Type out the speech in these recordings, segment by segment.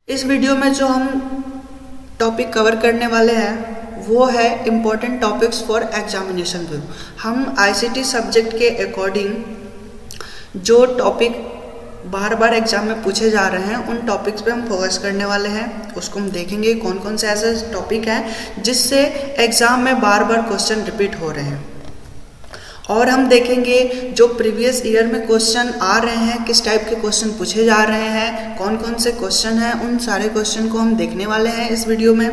इस वीडियो में जो हम टॉपिक कवर करने वाले हैं वो है important topics for examination view. हम आईसीटी सब्जेक्ट के अकॉर्डिंग जो टॉपिक बार बार एग्जाम में पूछे जा रहे हैं उन टॉपिक्स पे हम फोकस करने वाले हैं। उसको हम देखेंगे कौन कौन से ऐसे टॉपिक हैं जिससे एग्ज़ाम में बार बार क्वेश्चन रिपीट हो रहे हैं, और हम देखेंगे जो प्रीवियस ईयर में क्वेश्चन आ रहे हैं, किस टाइप के क्वेश्चन पूछे जा रहे हैं, कौन कौन से क्वेश्चन हैं, उन सारे क्वेश्चन को हम देखने वाले हैं इस वीडियो में।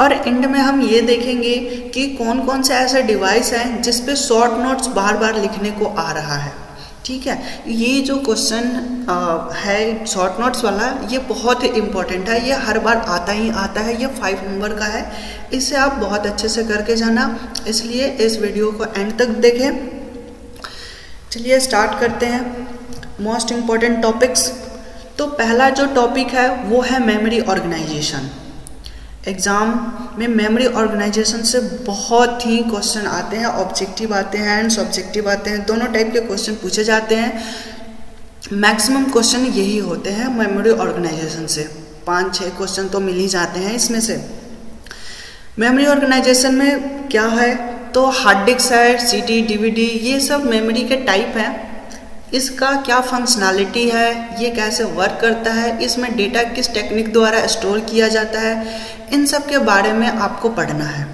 और एंड में हम ये देखेंगे कि कौन कौन से ऐसे डिवाइस हैं जिस पे शॉर्ट नोट्स बार बार लिखने को आ रहा है। ठीक है, ये जो क्वेश्चन है शॉर्ट नोट्स वाला, ये बहुत ही इम्पोर्टेंट है, ये हर बार आता ही आता है, ये 5 नंबर का है, इसे आप बहुत अच्छे से करके जाना, इसलिए इस वीडियो को एंड तक देखें। चलिए स्टार्ट करते हैं मोस्ट इम्पॉर्टेंट टॉपिक्स। तो पहला जो टॉपिक है वो है मेमोरी ऑर्गेनाइजेशन। एग्ज़ाम में मेमोरी ऑर्गेनाइजेशन से बहुत ही क्वेश्चन आते हैं, ऑब्जेक्टिव आते हैं एंड सब्जेक्टिव आते हैं, दोनों टाइप के क्वेश्चन पूछे जाते हैं। मैक्सिमम क्वेश्चन यही होते हैं मेमोरी ऑर्गेनाइजेशन से, 5-6 क्वेश्चन तो मिल ही जाते हैं इसमें से। मेमोरी ऑर्गेनाइजेशन में क्या है, तो हार्ड डिस्क है, सीडी, डीवीडी, ये सब मेमोरी के टाइप हैं। इसका क्या फंक्शनैलिटी है, ये कैसे वर्क करता है, इसमें डेटा किस टेक्निक द्वारा स्टोर किया जाता है, इन सब के बारे में आपको पढ़ना है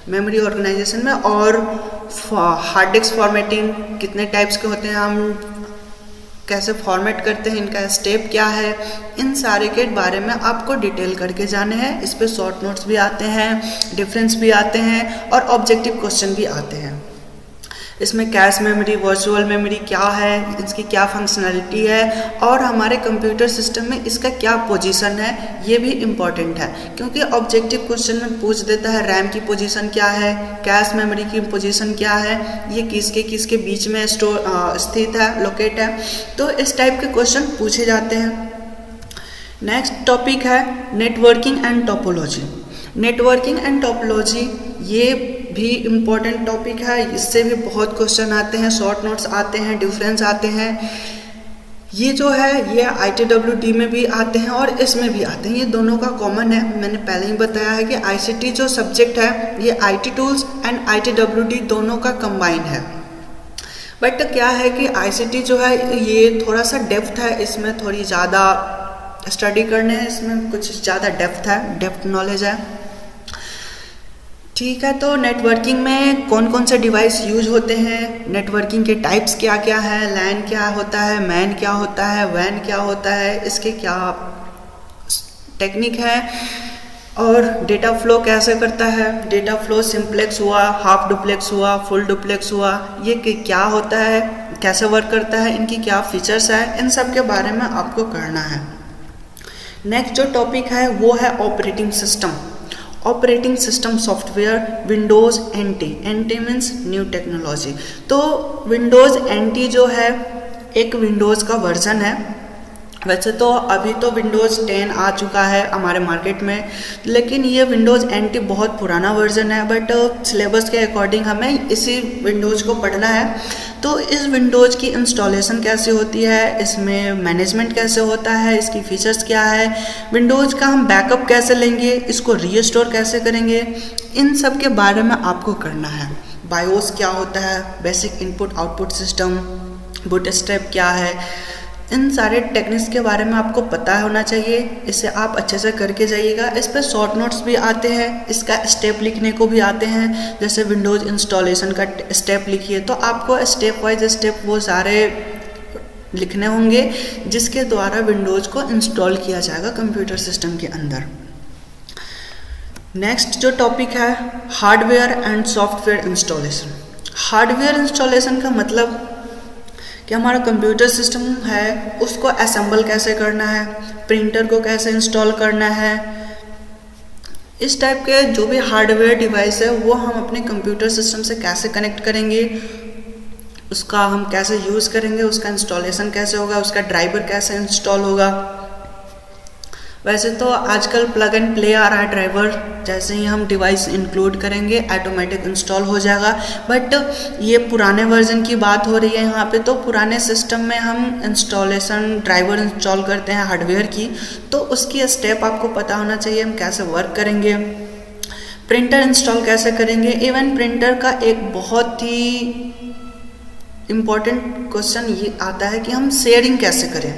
मेमोरी ऑर्गेनाइजेशन में। और हार्ड डिस्क फॉर्मेटिंग कितने टाइप्स के होते हैं, हम कैसे फॉर्मेट करते हैं, इनका स्टेप क्या है, इन सारे के बारे में आपको डिटेल करके जाने हैं। इस पे शॉर्ट नोट्स भी आते हैं, डिफरेंस भी आते हैं और ऑब्जेक्टिव क्वेश्चन भी आते हैं। इसमें कैश मेमोरी, वर्चुअल मेमोरी क्या है, इसकी क्या फंक्शनैलिटी है और हमारे कंप्यूटर सिस्टम में इसका क्या पोजीशन है, ये भी इम्पॉर्टेंट है, क्योंकि ऑब्जेक्टिव क्वेश्चन में पूछ देता है रैम की पोजीशन क्या है, कैश मेमोरी की पोजीशन क्या है, ये किसके बीच में स्थित है, लोकेट है, तो इस टाइप के क्वेश्चन पूछे जाते हैं। नेक्स्ट टॉपिक है networking and topology. Networking and topology ये भी इम्पॉर्टेंट टॉपिक है, इससे भी बहुत क्वेश्चन आते हैं, शॉर्ट नोट्स आते हैं, डिफरेंस आते हैं। ये जो है ये ITWD में भी आते हैं और इसमें भी आते हैं, ये दोनों का कॉमन है। मैंने पहले ही बताया है कि ICT जो सब्जेक्ट है ये IT टूल्स एंड ITWD दोनों का कंबाइन है। बट क्या है कि ICT जो है ये थोड़ा सा डेप्थ है, इसमें थोड़ी ज़्यादा स्टडी करने हैं, इसमें कुछ ज़्यादा डेप्थ नॉलेज है। ठीक है, तो नेटवर्किंग में कौन कौन से डिवाइस यूज होते हैं, नेटवर्किंग के टाइप्स क्या क्या है, लैन क्या होता है, मैन क्या होता है, वैन क्या होता है, इसके क्या टेक्निक है, और डेटा फ्लो कैसे करता है, डेटा फ्लो सिंप्लेक्स हुआ, हाफ डुप्लेक्स हुआ, फुल डुप्लेक्स हुआ, ये क्या होता है, कैसे वर्क करता है, इनकी क्या फीचर्स है, इन सब के बारे में आपको करना है। नेक्स्ट जो टॉपिक है वो है operating system. Operating system software Windows NT, NT means new technology. तो विंडोज़ NT जो है एक विंडोज़ का वर्जन है। वैसे तो अभी तो विंडोज़ 10 आ चुका है हमारे मार्केट में, लेकिन ये विंडोज़ NT बहुत पुराना वर्जन है। बट सिलेबस के अकॉर्डिंग हमें इसी विंडोज़ को पढ़ना है। तो इस विंडोज़ की इंस्टॉलेशन कैसे होती है, इसमें मैनेजमेंट कैसे होता है, इसकी फीचर्स क्या है, विंडोज़ का हम बैकअप कैसे लेंगे, इसको रीस्टोर कैसे करेंगे, इन सब के बारे में आपको करना है। बायोस क्या होता है, basic input output system, bootstrap क्या है, इन सारे टेक्निक्स के बारे में आपको पता होना चाहिए। इसे आप अच्छे से करके जाइएगा। इस पर शॉर्ट नोट्स भी आते हैं, इसका स्टेप लिखने को भी आते हैं, जैसे विंडोज़ इंस्टॉलेशन का स्टेप लिखिए तो आपको स्टेप वाइज स्टेप वो सारे लिखने होंगे जिसके द्वारा विंडोज़ को इंस्टॉल किया जाएगा कंप्यूटर सिस्टम के अंदर। नेक्स्ट जो टॉपिक है hardware and software installation. Hardware installation का मतलब कि हमारा कंप्यूटर सिस्टम है उसको असेंबल कैसे करना है, प्रिंटर को कैसे इंस्टॉल करना है, इस टाइप के जो भी हार्डवेयर डिवाइस है वो हम अपने कंप्यूटर सिस्टम से कैसे कनेक्ट करेंगे, उसका हम कैसे यूज़ करेंगे, उसका इंस्टॉलेशन कैसे होगा, उसका ड्राइवर कैसे इंस्टॉल होगा, वैसे तो आजकल प्लग एंड प्ले आ रहा है ड्राइवर, जैसे ही हम डिवाइस इंक्लूड करेंगे ऑटोमेटिक इंस्टॉल हो जाएगा, बट ये पुराने वर्जन की बात हो रही है यहाँ पे। तो पुराने सिस्टम में हम इंस्टॉलेशन ड्राइवर इंस्टॉल करते हैं हार्डवेयर की, तो उसकी स्टेप आपको पता होना चाहिए, हम कैसे वर्क करेंगे, प्रिंटर इंस्टॉल कैसे करेंगे। इवन प्रिंटर का एक बहुत ही इम्पॉर्टेंट क्वेश्चन ये आता है कि हम शेयरिंग कैसे करें,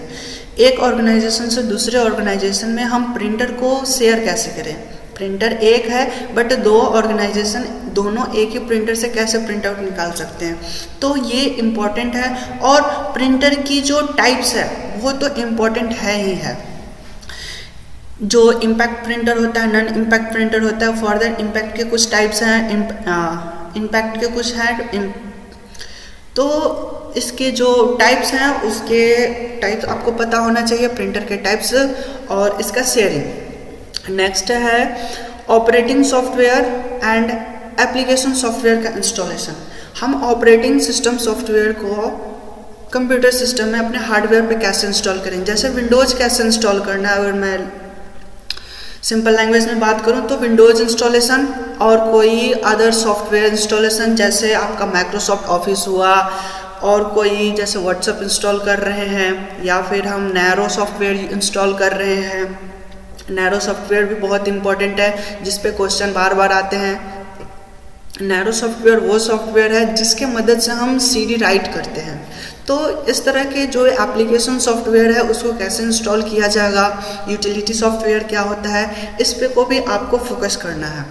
एक ऑर्गेनाइजेशन से दूसरे ऑर्गेनाइजेशन में हम प्रिंटर को शेयर कैसे करें। प्रिंटर एक है बट दो ऑर्गेनाइजेशन दोनों एक ही प्रिंटर से कैसे प्रिंट आउट निकाल सकते हैं, तो ये इम्पॉर्टेंट है। और प्रिंटर की जो टाइप्स है वो तो इम्पॉर्टेंट है ही है, जो इम्पैक्ट प्रिंटर होता है, नॉन इम्पैक्ट प्रिंटर होता है। फॉर इम्पैक्ट के कुछ टाइप्स हैं, इम्पैक्ट के कुछ हैं, तो इसके जो टाइप्स हैं उसके टाइप्स आपको पता होना चाहिए, प्रिंटर के टाइप्स और इसका शेयरिंग। नेक्स्ट है operating software and application software का इंस्टॉलेशन। हम ऑपरेटिंग सिस्टम सॉफ्टवेयर को कंप्यूटर सिस्टम में अपने हार्डवेयर पे कैसे इंस्टॉल करेंगे। जैसे विंडोज़ कैसे इंस्टॉल करना है, अगर मैं सिंपल लैंग्वेज में बात करूं तो विंडोज़ इंस्टॉलेशन और कोई अदर सॉफ्टवेयर इंस्टॉलेशन, जैसे आपका माइक्रोसॉफ्ट ऑफिस हुआ और कोई जैसे व्हाट्सएप इंस्टॉल कर रहे हैं, या फिर हम नैरो सॉफ्टवेयर इंस्टॉल कर रहे हैं। नैरो सॉफ्टवेयर भी बहुत इंपॉर्टेंट है जिस पे क्वेश्चन बार बार आते हैं। नैरो सॉफ्टवेयर वो सॉफ्टवेयर है जिसके मदद से हम सीडी राइट करते हैं। तो इस तरह के जो एप्लीकेशन सॉफ्टवेयर है उसको कैसे इंस्टॉल किया जाएगा, यूटिलिटी सॉफ्टवेयर क्या होता है, इस पे को भी आपको फोकस करना है।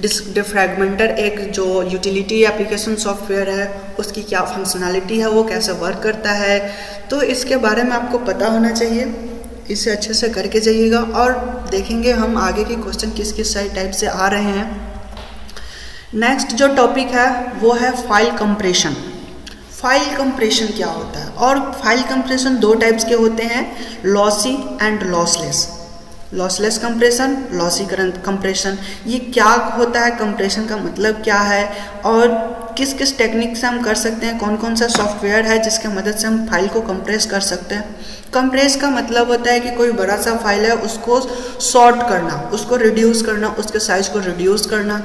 डिफ्रैगमेंटर एक जो यूटिलिटी एप्लीकेशन सॉफ्टवेयर है उसकी क्या फंक्शनैलिटी है, वो कैसे वर्क करता है, तो इसके बारे में आपको पता होना चाहिए। इसे अच्छे से करके जाइएगा और देखेंगे हम आगे के क्वेश्चन किस किस टाइप से आ रहे हैं। नेक्स्ट जो टॉपिक है वो है फाइल कंप्रेशन। फाइल कंप्रेशन क्या होता है, और फाइल कंप्रेशन दो टाइप्स के होते हैं, lossy and lossless. Lossless compression, lossy compression. ये क्या होता है, कंप्रेशन का मतलब क्या है और किस किस टेक्निक से हम कर सकते हैं, कौन कौन सा सॉफ्टवेयर है जिसके मदद से हम फाइल को कंप्रेस कर सकते हैं। कंप्रेस का मतलब होता है कि कोई बड़ा सा फाइल है उसको सॉर्ट करना, उसको रिड्यूस करना, उसके साइज को रिड्यूस करना।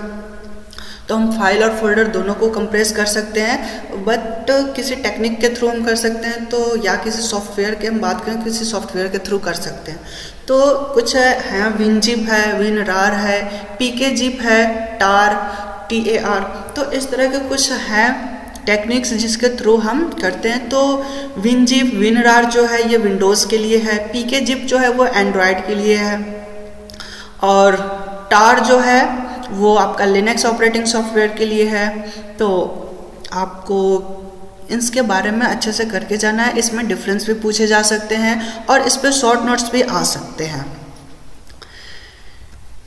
तो हम फाइल और फोल्डर दोनों को कंप्रेस कर सकते हैं, बट किसी टेक्निक के थ्रू हम कर सकते हैं, तो या किसी सॉफ्टवेयर के हम बात करें किसी सॉफ्टवेयर के थ्रू कर सकते हैं। तो कुछ है विनजिप है, विनरार है, पीके-जिप है, टार TAR। तो इस तरह के कुछ हैं टेक्निक्स जिसके थ्रू हम करते हैं। तो विनजिप, विनरार जो है ये विंडोज़ के लिए है, पीके-जिप जो है वो एंड्रॉयड के लिए है, और टार जो है वो आपका लिनक्स ऑपरेटिंग सॉफ्टवेयर के लिए है। तो आपको इसके बारे में अच्छे से करके जाना है, इसमें डिफरेंस भी पूछे जा सकते हैं और इस पर शॉर्ट नोट्स भी आ सकते हैं।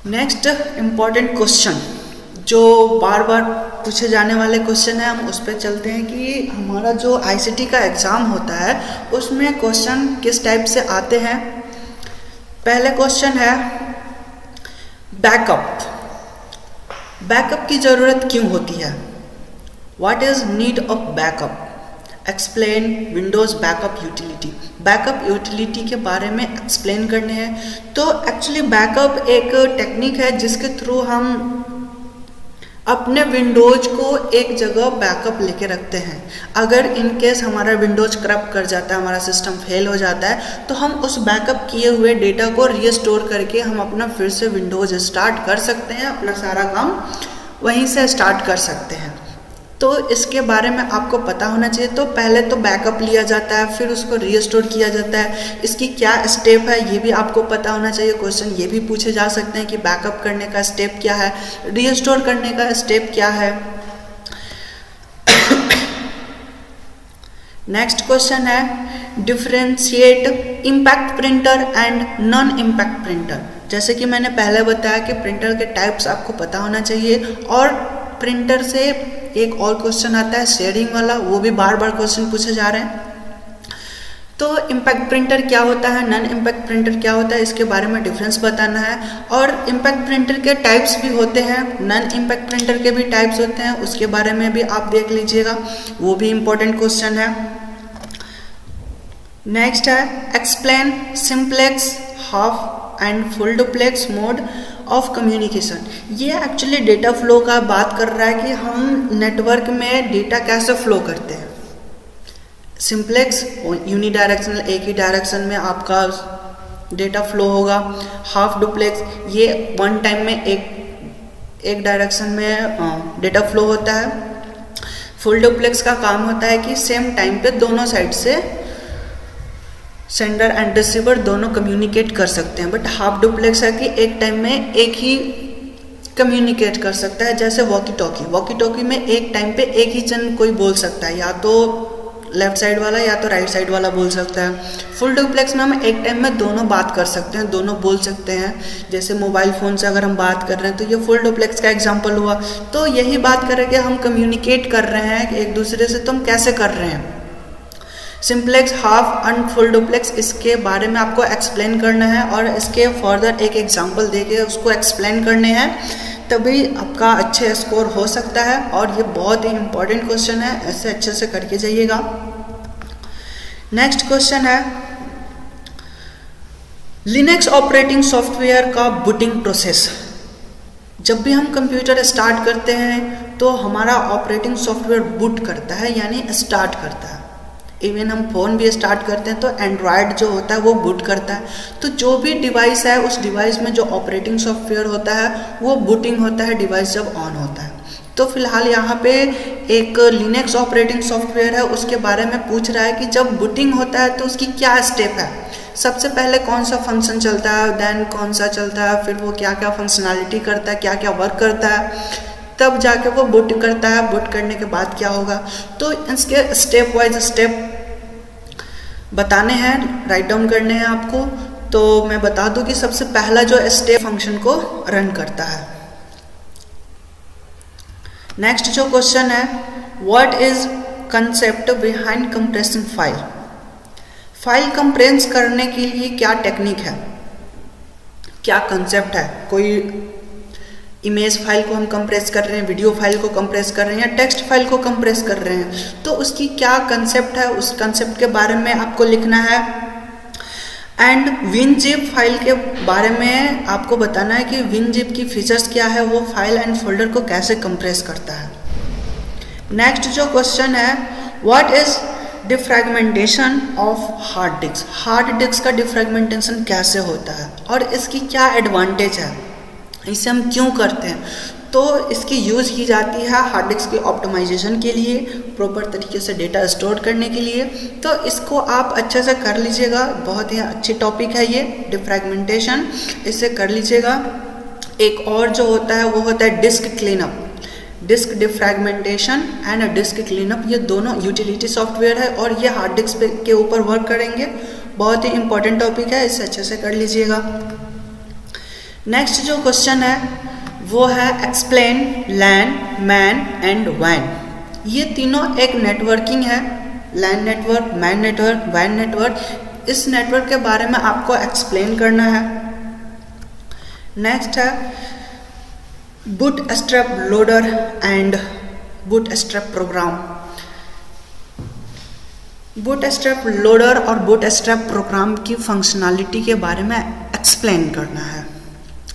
नेक्स्ट इम्पॉर्टेंट क्वेश्चन जो बार बार पूछे जाने वाले क्वेश्चन है, हम उस पर चलते हैं कि हमारा जो ICT का एग्ज़ाम होता है उसमें क्वेश्चन किस टाइप से आते हैं। पहले क्वेश्चन है बैकअप। बैकअप की ज़रूरत क्यों होती है, what is need of backup, explain Windows backup utility. Backup utility के बारे में एक्सप्लेन करने हैं। तो एक्चुअली बैकअप एक टेक्निक है जिसके थ्रू हम अपने विंडोज को एक जगह बैकअप लेके रखते हैं। अगर इन केस हमारा विंडोज करप्ट कर जाता है, हमारा सिस्टम फेल हो जाता है, तो हम उस बैकअप किए हुए डेटा को रीस्टोर करके हम अपना फिर से विंडोज स्टार्ट कर सकते हैं, अपना सारा काम वहीं से स्टार्ट कर सकते हैं। तो इसके बारे में आपको पता होना चाहिए। तो पहले तो बैकअप लिया जाता है, फिर उसको रीस्टोर किया जाता है, इसकी क्या स्टेप है ये भी आपको पता होना चाहिए। क्वेश्चन ये भी पूछे जा सकते हैं कि बैकअप करने का स्टेप क्या है, रीस्टोर करने का स्टेप क्या है। नेक्स्ट क्वेश्चन है differentiate impact printer and non impact printer. जैसे कि मैंने पहले बताया कि प्रिंटर के टाइप्स आपको पता होना चाहिए, और प्रिंटर से एक और क्वेश्चन आता है शेयरिंग वाला, वो भी बार बार क्वेश्चन पूछे जा रहे हैं। तो इम्पैक्ट प्रिंटर क्या होता है, नॉन इम्पैक्ट प्रिंटर क्या होता है, इसके बारे में डिफरेंस बताना है। और इम्पैक्ट प्रिंटर के टाइप्स भी होते हैं, नॉन इम्पैक्ट प्रिंटर के भी टाइप्स होते हैं, उसके बारे में भी आप देख लीजिएगा, वो भी इम्पोर्टेंट क्वेश्चन है। नेक्स्ट है explain simplex half and full duplex mode of communication. ये एक्चुअली डेटा फ्लो का बात कर रहा है कि हम नेटवर्क में डेटा कैसे फ्लो करते हैं। सिंप्लेक्स यूनिडायरेक्शनल, एक ही डायरेक्शन में आपका डेटा फ्लो होगा। हाफ डुप्लेक्स ये वन टाइम में एक डायरेक्शन में डेटा फ्लो होता है। फुल डुप्लेक्स का काम होता है कि सेम टाइम पे दोनों साइड से सेंडर एंड रिसीवर दोनों कम्युनिकेट कर सकते हैं। बट हाफ डुप्लेक्स है कि एक टाइम में एक ही कम्युनिकेट कर सकता है। जैसे वॉकी टॉकी में एक टाइम पे एक ही जन कोई बोल सकता है, या तो लेफ्ट साइड वाला या तो राइट साइड वाला बोल सकता है। फुल डुप्लेक्स में हम एक टाइम में दोनों बात कर सकते हैं, दोनों बोल सकते हैं। जैसे मोबाइल फ़ोन से अगर हम बात कर रहे हैं तो ये फुल डुप्लेक्स का एग्जांपल हुआ। तो यही बात करें कि हम कम्युनिकेट कर रहे हैं कि एक दूसरे से, तो हम कैसे कर रहे हैं। Simplex, half and full duplex, इसके बारे में आपको एक्सप्लेन करना है और इसके फर्दर एक एग्जाम्पल देके उसको एक्सप्लेन करने हैं, तभी आपका अच्छे स्कोर हो सकता है। और ये बहुत ही इम्पोर्टेंट क्वेश्चन है, ऐसे अच्छे से करके जाइएगा। नेक्स्ट क्वेश्चन है लिनक्स ऑपरेटिंग सॉफ्टवेयर का बूटिंग प्रोसेस। जब भी हम कंप्यूटर स्टार्ट करते हैं तो हमारा ऑपरेटिंग सॉफ्टवेयर बूट करता है, यानी स्टार्ट करता है। इवन हम फ़ोन भी स्टार्ट करते हैं तो एंड्रॉयड जो होता है वो बूट करता है। तो जो भी डिवाइस है उस डिवाइस में जो ऑपरेटिंग सॉफ्टवेयर होता है वो बूटिंग होता है डिवाइस जब ऑन होता है। तो फिलहाल यहाँ पे एक लिनक्स ऑपरेटिंग सॉफ्टवेयर है, उसके बारे में पूछ रहा है कि जब बूटिंग होता है तो उसकी क्या स्टेप है। सबसे पहले कौन सा फंक्शन चलता है, देन कौन सा चलता है, फिर वो क्या क्या फंक्शनैलिटी करता है, क्या क्या वर्क करता है, तब जाके वो बूट करता है। बूट करने के बाद क्या होगा, तो इसके स्टेप वाइज स्टेप बताने हैं, राइट डाउन करने हैं आपको। तो मैं बता दूं कि सबसे पहला जो स्टेप फंक्शन को रन करता है। नेक्स्ट जो क्वेश्चन है, what is concept behind compressing file. File compress करने के लिए क्या टेक्निक है, क्या कंसेप्ट है। कोई इमेज फाइल को हम कंप्रेस कर रहे हैं, वीडियो फाइल को कंप्रेस कर रहे हैं, या टेक्स्ट फाइल को कंप्रेस कर रहे हैं, तो उसकी क्या कंसेप्ट है, उस कंसेप्ट के बारे में आपको लिखना है। एंड विनजिप फाइल के बारे में आपको बताना है कि विनजिप की फीचर्स क्या है, वो फाइल एंड फोल्डर को कैसे कंप्रेस करता है। नेक्स्ट जो क्वेश्चन है, what is defragmentation of hard disk. Hard disk का डिफ्रैगमेंटेशन कैसे होता है और इसकी क्या एडवांटेज है, इसे हम क्यों करते हैं। तो इसकी यूज़ की जाती है हार्ड डिस्क की ऑप्टिमाइजेशन के लिए, प्रॉपर तरीके से डेटा स्टोर करने के लिए। तो इसको आप अच्छे से कर लीजिएगा, बहुत ही अच्छी टॉपिक है ये डिफ्रैगमेंटेशन, इसे कर लीजिएगा। एक और जो होता है वो होता है disk cleanup. Disk defragmentation and disk cleanup, ये दोनों यूटिलिटी सॉफ्टवेयर है और ये हार्ड डिस्क के ऊपर वर्क करेंगे। बहुत ही इंपॉर्टेंट टॉपिक है, इसे अच्छे से कर लीजिएगा। नेक्स्ट जो क्वेश्चन है वो है एक्सप्लेन लैन, मैन एंड वैन। ये तीनों एक नेटवर्किंग है, लैन नेटवर्क, मैन नेटवर्क, वैन नेटवर्क। इस नेटवर्क के बारे में आपको एक्सप्लेन करना है। नेक्स्ट है bootstrap loader and bootstrap program. Bootstrap loader और बूटस्ट्रैप प्रोग्राम की फंक्शनैलिटी के बारे में एक्सप्लेन करना है।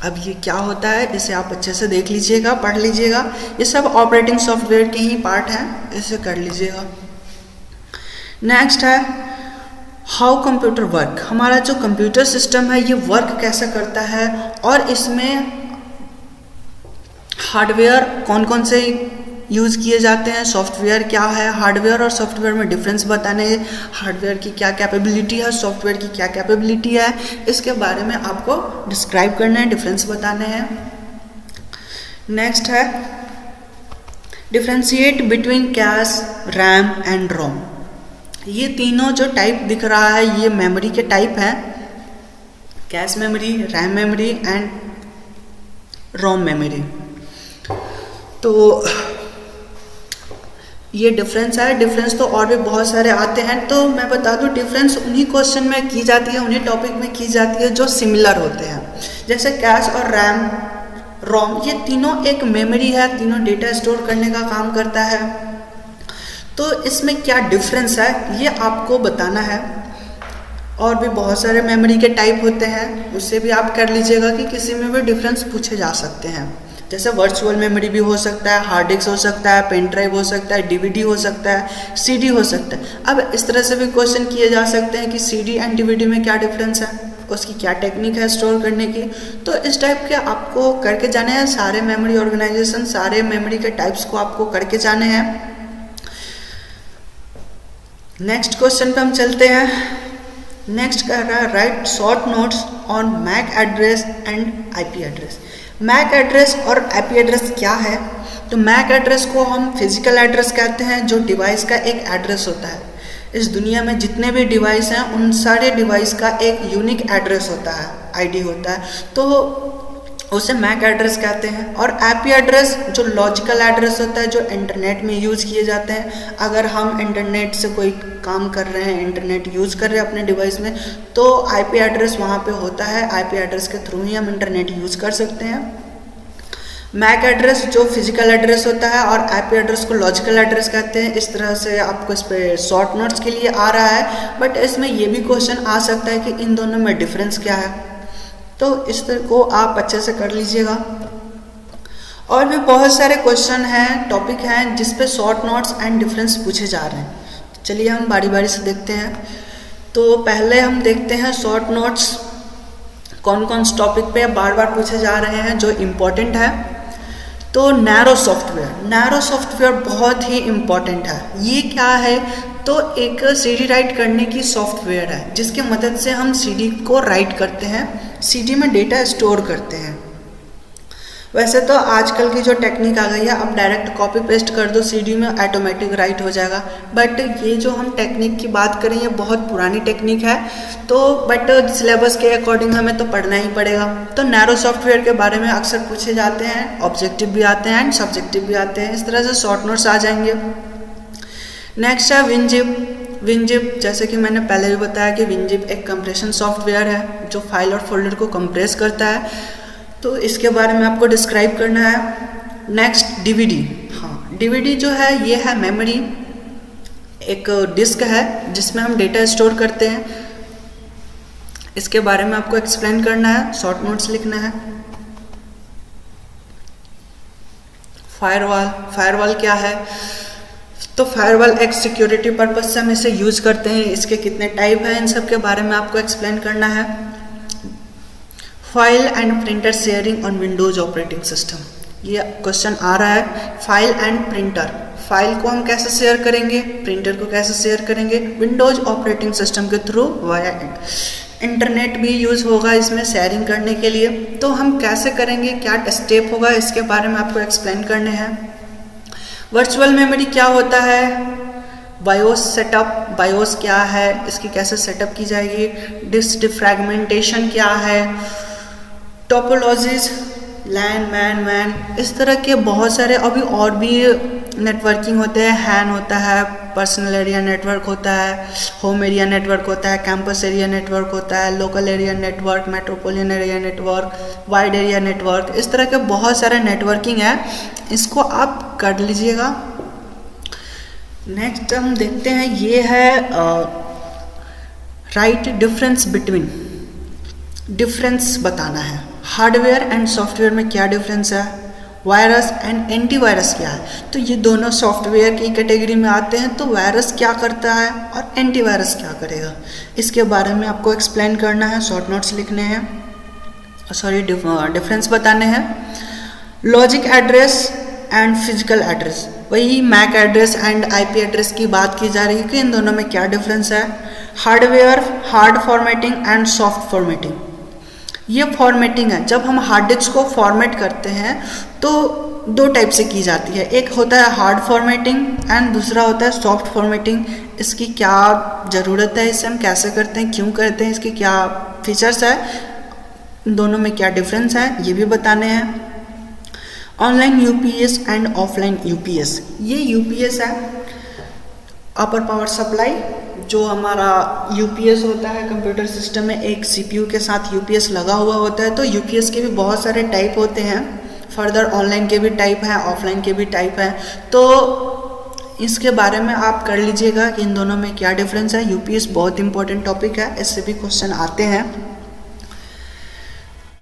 अब ये क्या होता है इसे आप अच्छे से देख लीजिएगा, पढ़ लीजिएगा। ये सब ऑपरेटिंग सॉफ्टवेयर के ही पार्ट हैं, इसे कर लीजिएगा। नेक्स्ट है हाउ कंप्यूटर वर्क। हमारा जो कंप्यूटर सिस्टम है ये वर्क कैसे करता है और इसमें हार्डवेयर कौन कौन से यूज़ किए जाते हैं, सॉफ्टवेयर क्या है, हार्डवेयर और सॉफ्टवेयर में डिफरेंस बताने, हार्डवेयर की क्या कैपेबिलिटी है, सॉफ्टवेयर की क्या कैपेबिलिटी है, इसके बारे में आपको डिस्क्राइब करना है, डिफरेंस बताने हैं। नेक्स्ट है differentiate between cache, RAM and ROM. ये तीनों जो टाइप दिख रहा है ये मेमोरी के टाइप हैं, cache memory, RAM memory and ROM memory. तो ये डिफरेंस है। डिफरेंस तो और भी बहुत सारे आते हैं, तो मैं बता दूं डिफरेंस उन्हीं क्वेश्चन में की जाती है, उन्हीं टॉपिक में की जाती है जो सिमिलर होते हैं। जैसे कैश और रैम, रोम, ये तीनों एक मेमोरी है, तीनों डेटा स्टोर करने का काम करता है। तो इसमें क्या डिफरेंस है ये आपको बताना है और भी बहुत सारे मेमोरी के टाइप होते हैं, उससे भी आप कर लीजिएगा कि किसी में भी डिफरेंस पूछे जा सकते हैं। जैसे वर्चुअल मेमोरी भी हो सकता है, हार्ड डिस्क हो सकता है, पेन ड्राइव हो सकता है, डीवीडी हो सकता है, सीडी हो सकता है। अब इस तरह से भी क्वेश्चन किए जा सकते हैं कि सीडी एंड डीवीडी में क्या डिफरेंस है, उसकी क्या टेक्निक है स्टोर करने की। तो इस टाइप के आपको करके जाने हैं, सारे मेमोरी ऑर्गेनाइजेशन, सारे मेमोरी के टाइप्स को आपको करके जाने हैं। नेक्स्ट क्वेश्चन पे हम चलते हैं। नेक्स्ट कह रहा है write short notes on MAC address and IP address. MAC address और आईपी एड्रेस क्या है? तो मैक एड्रेस को हम फिजिकल एड्रेस कहते हैं, जो डिवाइस का एक एड्रेस होता है। इस दुनिया में जितने भी डिवाइस हैं उन सारे डिवाइस का एक यूनिक एड्रेस होता है, आईडी होता है, तो उसे मैक एड्रेस कहते हैं। और आईपी एड्रेस जो लॉजिकल एड्रेस होता है, जो इंटरनेट में यूज़ किए जाते हैं। अगर हम इंटरनेट से कोई काम कर रहे हैं, इंटरनेट यूज़ कर रहे हैं अपने डिवाइस में, तो आईपी एड्रेस वहाँ पे होता है। आईपी एड्रेस के थ्रू ही हम इंटरनेट यूज़ कर सकते हैं। मैक एड्रेस जो फिजिकल एड्रेस होता है और आईपी एड्रेस को लॉजिकल एड्रेस कहते हैं। इस तरह से आपको इस पर शॉर्ट नोट्स के लिए आ रहा है, बट इसमें ये भी क्वेश्चन आ सकता है कि इन दोनों में डिफरेंस क्या है, तो इस तरह को आप अच्छे से कर लीजिएगा। और भी बहुत सारे क्वेश्चन हैं, टॉपिक हैं जिस पे शॉर्ट नोट्स एंड डिफरेंस पूछे जा रहे हैं। चलिए हम बारी बारी से देखते हैं। तो पहले हम देखते हैं शॉर्ट नोट्स कौन कौन से टॉपिक पे बार बार पूछे जा रहे हैं जो इम्पोर्टेंट है। तो नैरो सॉफ्टवेयर बहुत ही इम्पॉर्टेंट है। ये क्या है? तो एक सीडी राइट करने की सॉफ्टवेयर है जिसकी मदद से हम सीडी को राइट करते हैं, सीडी में डेटा स्टोर करते हैं। वैसे तो आजकल की जो टेक्निक आ गई है, अब डायरेक्ट कॉपी पेस्ट कर दो सीडी में, ऑटोमेटिक राइट हो जाएगा। बट ये जो हम टेक्निक की बात करें, ये बहुत पुरानी टेक्निक है, तो बट सिलेबस के अकॉर्डिंग हमें तो पढ़ना ही पड़ेगा। तो नैरो सॉफ्टवेयर के बारे में अक्सर पूछे जाते हैं, ऑब्जेक्टिव भी आते हैं एंड सब्जेक्टिव भी आते हैं। इस तरह से शॉर्ट नोट्स आ जाएंगे। नेक्स्ट है विनजिप। जैसे कि मैंने पहले भी बताया कि विनजिप एक कंप्रेशन सॉफ्टवेयर है जो फाइल और फोल्डर को कंप्रेस करता है, तो इसके बारे में आपको डिस्क्राइब करना है। Next DVD. हाँ, डीवीडी जो है ये है मेमोरी, एक डिस्क है जिसमें हम डेटा स्टोर करते हैं। इसके बारे में आपको एक्सप्लेन करना है, शॉर्ट नोट्स लिखना है। फायरवॉल क्या है? तो फायरवॉल एक सिक्योरिटी पर्पज से हम इसे यूज करते हैं। इसके कितने टाइप हैं, इन सब के बारे में आपको एक्सप्लेन करना है। File and printer sharing on Windows operating system, ये क्वेश्चन आ रहा है। फाइल एंड प्रिंटर, फाइल को हम कैसे शेयर करेंगे, प्रिंटर को कैसे शेयर करेंगे? विंडोज ऑपरेटिंग सिस्टम के थ्रू वाया इंटरनेट भी यूज़ होगा इसमें शेयरिंग करने के लिए। तो हम कैसे करेंगे, क्या स्टेप होगा, इसके बारे में आपको एक्सप्लेन करने हैं। वर्चुअल मेमोरी क्या होता है? बायोस सेटअप, बायोस क्या है, इसकी कैसे सेटअप की जाएगी। डिस्क डिफ्रैगमेंटेशन क्या है, टोपोलॉजीज, लैन, मैन, इस तरह के बहुत सारे अभी और भी नेटवर्किंग होते हैं। हैन होता है, पर्सनल एरिया नेटवर्क होता है, होम एरिया नेटवर्क होता है, कैंपस एरिया नेटवर्क होता है, local area network, metropolitan area network, wide area network, इस तरह के बहुत सारे नेटवर्किंग है, इसको आप कर लीजिएगा। नेक्स्ट हम देखते हैं, ये है राइट डिफरेंस बिटवीन, डिफरेंस बताना है। हार्डवेयर एंड सॉफ्टवेयर में क्या डिफरेंस है, वायरस एंड एंटीवायरस क्या है। तो ये दोनों सॉफ्टवेयर की कैटेगरी में आते हैं। तो वायरस क्या करता है और एंटीवायरस क्या करेगा, इसके बारे में आपको एक्सप्लेन करना है, शॉर्ट नोट्स लिखने हैं, सॉरी डिफरेंस बताने हैं। Logic address and physical address, वही MAC address and IP address की बात की जा रही है कि इन दोनों में क्या डिफरेंस है। Hardware, hard formatting and soft formatting, ये फॉर्मेटिंग है। जब हम हार्ड डिस्क को फॉर्मेट करते हैं तो दो टाइप से की जाती है, एक होता है हार्ड फॉर्मेटिंग एंड दूसरा होता है सॉफ्ट फॉर्मेटिंग। इसकी क्या ज़रूरत है, इसे हम कैसे करते हैं, क्यों करते हैं, इसके क्या फीचर्स है, दोनों में क्या डिफरेंस है, ये भी बताने हैं। Online UPS and offline UPS, ये यूपीएस है अपर पावर सप्लाई, जो हमारा यूपीएस होता है कंप्यूटर सिस्टम में, एक सीपीयू के साथ यूपीएस लगा हुआ होता है। तो यूपीएस के भी बहुत सारे टाइप होते हैं। फर्दर ऑनलाइन के भी टाइप हैं, ऑफलाइन के भी टाइप हैं। तो इसके बारे में आप कर लीजिएगा कि इन दोनों में क्या डिफरेंस है। यूपीएस बहुत इंपॉर्टेंट टॉपिक है, इससे भी क्वेश्चन आते हैं।